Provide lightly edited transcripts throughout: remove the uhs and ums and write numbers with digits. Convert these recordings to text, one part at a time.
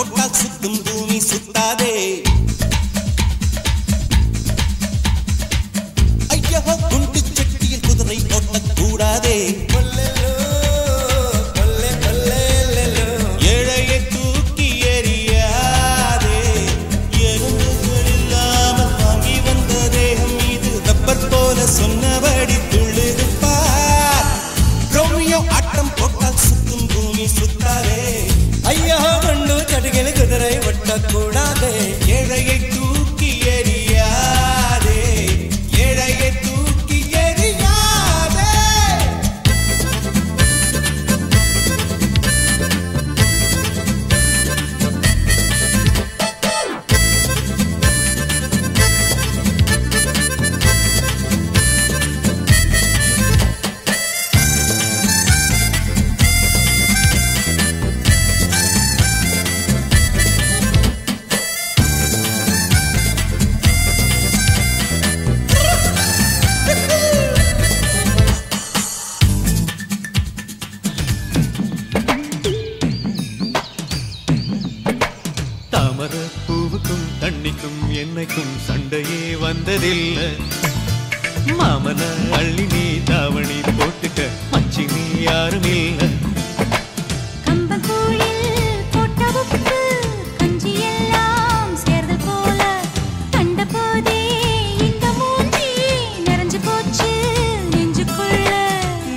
போட்டால் சுத்தும் பூமி சுத்தாதே. ஐயோ குண்டு சட்டியில் குதிரை ஓட்டக்கூடாதே. ஏழையை தூக்கி எறியாதே. எறும்புகள் இல்லாமல் வாங்கி வந்த தேகம் மீது ரப்பர் போல சொன்னபடி துள்ளிருப்பார். ரோமியோ ஆட்டம் போட்டால் சுத்தும் பூமி சுத்தாதே. ஐயோ குண்டு சட்டியில் குதிரை ஓட்டக்கூடாதே. ஏழையை தூக்கி எறியாதே. ஏழையை தூக்கி எறியாதே. தாமர பூவுக்கும் தண்ணிக்கும் என்னைக்கும் சண்டையே வந்ததில்லை. மாமன அள்ளி நீ தாவணி போட்டுக்க மச்சி நீ யாரும் இல்லை.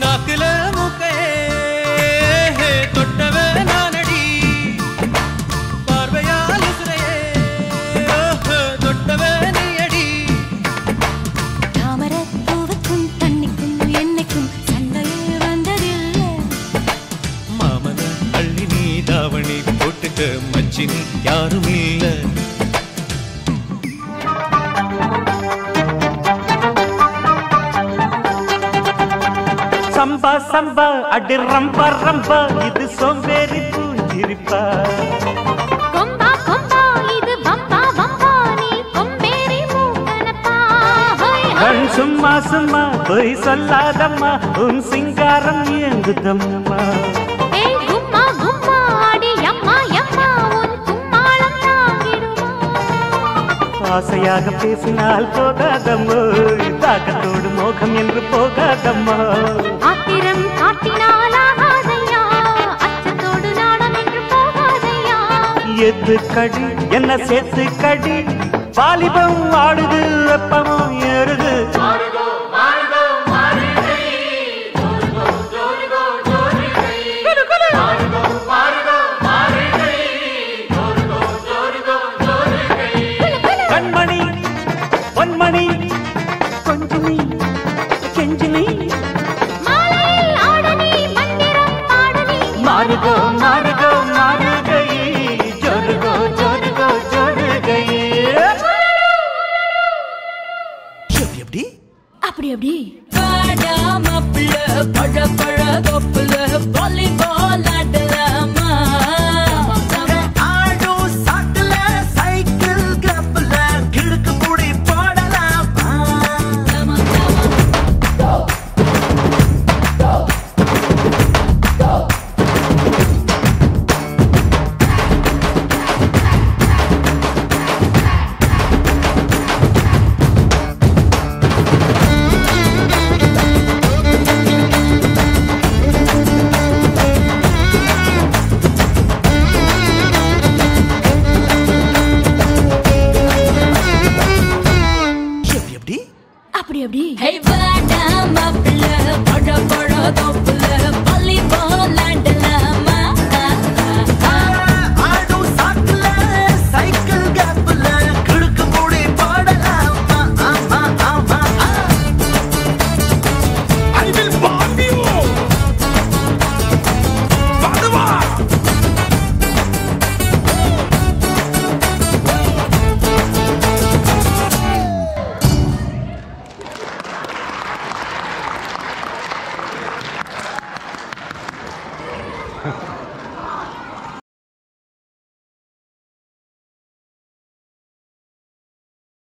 நாக்குல மூக்கையே தொட்டவே நானடி. பார்வையால் உசுரையே தொட்டவே நீயடி. மாமன அள்ளி நீ தாவணி போட்டுக்க மச்சி நீ யாரும் இல்லை. சம்பா சம்பா அடி ரம்பா ரம்பா இது சோம்பேறி பூஞ்சிரிப்பா. கண் சும்மா சும்மா பொய் சொல்லாதம்மா உன் சிங்காரம் இயங்குதம்மா. ஆசையாக பேசினால் போகாதம்மோ தாக்கத்தோடு மோகம் என்று போகாதம்மா. ஆத்திரம் காட்டினால் ஆகாதையா அச்சத்தோடு நாடம் என்று போகாதையா. எது கடி என்ன சேர்த்து கடி வாலிபம் ஆடுது வெப்பமும் ஏறுது. கண்மணி பொன்மணி கொஞ்சமி கெஞ்சினி மாறுகோ மாறுகோ மாறுகை ஜோருகோ ஜோருகோ ஜோருகை. எப்படி அப்படி அப்படி பழ பழ பழ தொப்புல வாலிபால் ஆடலாமா. அப்படி அப்படி. Hey, வாடா மாப்பிள்ள பழ பழ தொப்புல